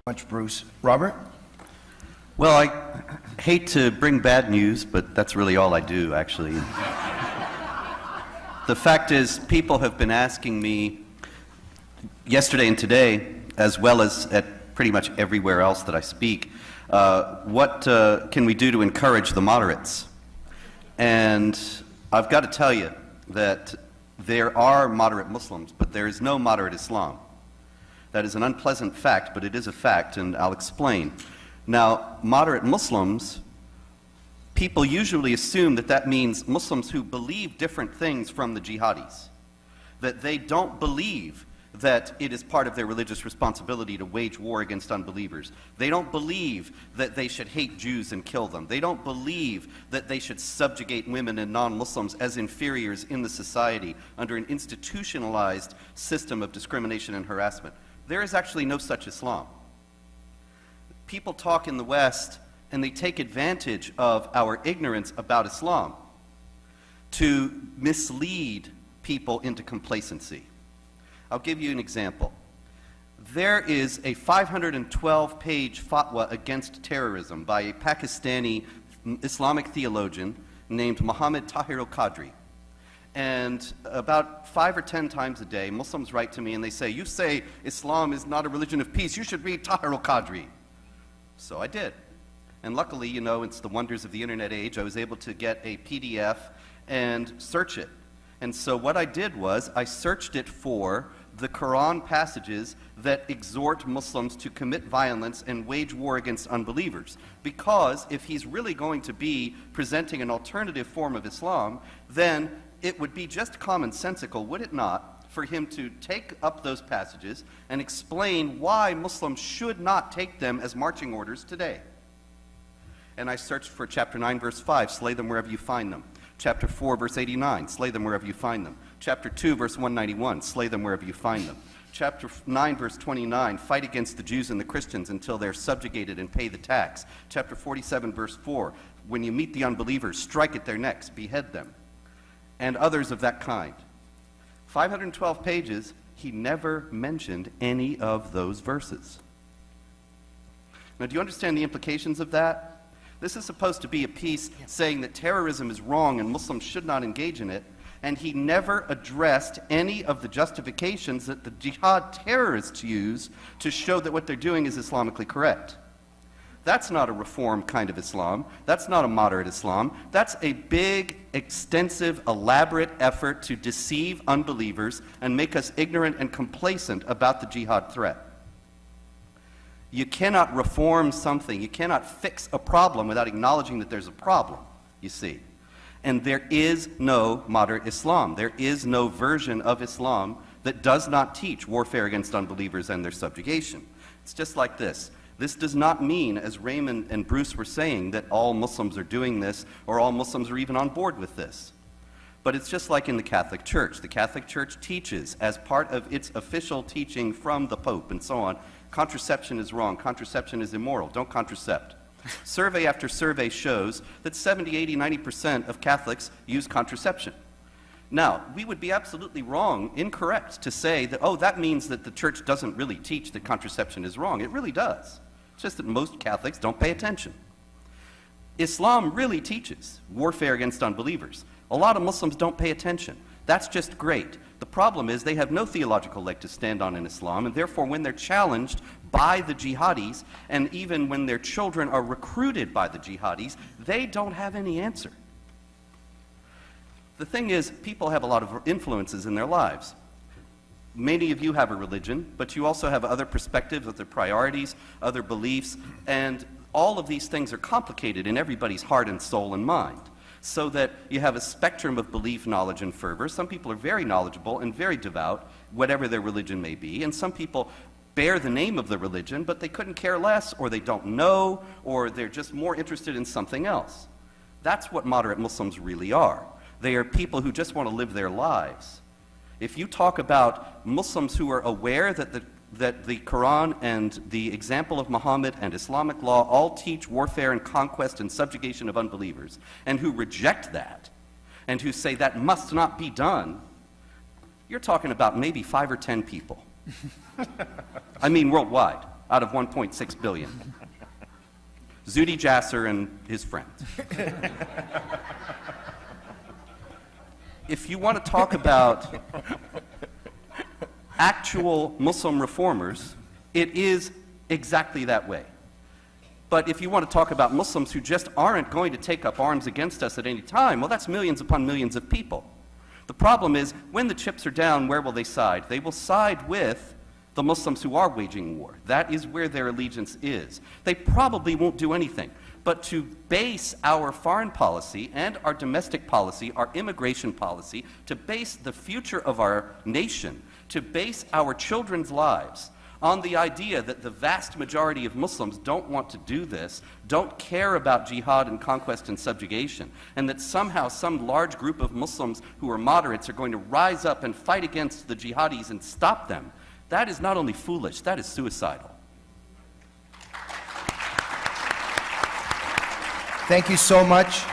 Much, Bruce. Robert? Well, I hate to bring bad news, but that's really all I do, actually. The fact is, people have been asking me yesterday and today, as well as at pretty much everywhere else that I speak, what can we do to encourage the moderates? And I've got to tell you that there are moderate Muslims, but there is no moderate Islam. That is an unpleasant fact, but it is a fact, and I'll explain. Now, moderate Muslims, people usually assume that that means Muslims who believe different things from the jihadis, that they don't believe that it is part of their religious responsibility to wage war against unbelievers. They don't believe that they should hate Jews and kill them. They don't believe that they should subjugate women and non-Muslims as inferiors in the society under an institutionalized system of discrimination and harassment. There is actually no such Islam. People talk in the West and they take advantage of our ignorance about Islam to mislead people into complacency. I'll give you an example. There is a 512-page fatwa against terrorism by a Pakistani Islamic theologian named Muhammad Tahir al-Qadri. And about 5 or 10 times a day, Muslims write to me and they say, "You say Islam is not a religion of peace. You should read Tahir al-Qadri." So I did. And luckily, you know, it's the wonders of the internet age. I was able to get a PDF and search it. And so what I did was I searched it for the Quran passages that exhort Muslims to commit violence and wage war against unbelievers. Because if he's really going to be presenting an alternative form of Islam, then it would be just commonsensical, would it not, for him to take up those passages and explain why Muslims should not take them as marching orders today. And I searched for chapter 9, verse 5, slay them wherever you find them. Chapter 4, verse 89, slay them wherever you find them. Chapter 2, verse 191, slay them wherever you find them. Chapter 9, verse 29, fight against the Jews and the Christians until they're subjugated and pay the tax. Chapter 47, verse 4, when you meet the unbelievers, strike at their necks, behead them. And others of that kind. 512 pages, he never mentioned any of those verses. Now, do you understand the implications of that? This is supposed to be a piece saying that terrorism is wrong and Muslims should not engage in it, and he never addressed any of the justifications that the jihad terrorists use to show that what they're doing is Islamically correct. That's not a reform kind of Islam. That's not a moderate Islam. That's a big, extensive, elaborate effort to deceive unbelievers and make us ignorant and complacent about the jihad threat. You cannot reform something. You cannot fix a problem without acknowledging that there's a problem, you see. And there is no moderate Islam. There is no version of Islam that does not teach warfare against unbelievers and their subjugation. It's just like this. This does not mean, as Raymond and Bruce were saying, that all Muslims are doing this or all Muslims are even on board with this. But it's just like in the Catholic Church. The Catholic Church teaches, as part of its official teaching from the Pope and so on, contraception is wrong, contraception is immoral, don't contracept. Survey after survey shows that 70, 80, 90% of Catholics use contraception. Now, we would be absolutely wrong, incorrect, to say that, oh, that means that the church doesn't really teach that contraception is wrong. It really does. It's just that most Catholics don't pay attention. Islam really teaches warfare against unbelievers. A lot of Muslims don't pay attention. That's just great. The problem is they have no theological leg to stand on in Islam, and therefore when they're challenged by the jihadis, and even when their children are recruited by the jihadis, they don't have any answer. The thing is, people have a lot of influences in their lives. Many of you have a religion, but you also have other perspectives, other priorities, other beliefs, and all of these things are complicated in everybody's heart and soul and mind. So that you have a spectrum of belief, knowledge, and fervor. Some people are very knowledgeable and very devout, whatever their religion may be, and some people bear the name of the religion, but they couldn't care less, or they don't know, or they're just more interested in something else. That's what moderate Muslims really are. They are people who just want to live their lives. If you talk about Muslims who are aware that the Quran and the example of Muhammad and Islamic law all teach warfare and conquest and subjugation of unbelievers, and who reject that, and who say that must not be done, you're talking about maybe 5 or 10 people. I mean worldwide. out of 1.6 billion. Zuhdi Jasser and his friends. If you want to talk about actual Muslim reformers, it is exactly that way. But if you want to talk about Muslims who just aren't going to take up arms against us at any time, well, that's millions upon millions of people. The problem is, when the chips are down, where will they side? They will side with the Muslims who are waging war. That is where their allegiance is. They probably won't do anything. But to base our foreign policy and our domestic policy, our immigration policy, to base the future of our nation, to base our children's lives on the idea that the vast majority of Muslims don't want to do this, don't care about jihad and conquest and subjugation, and that somehow some large group of Muslims who are moderates are going to rise up and fight against the jihadis and stop them, that is not only foolish, that is suicidal. Thank you so much.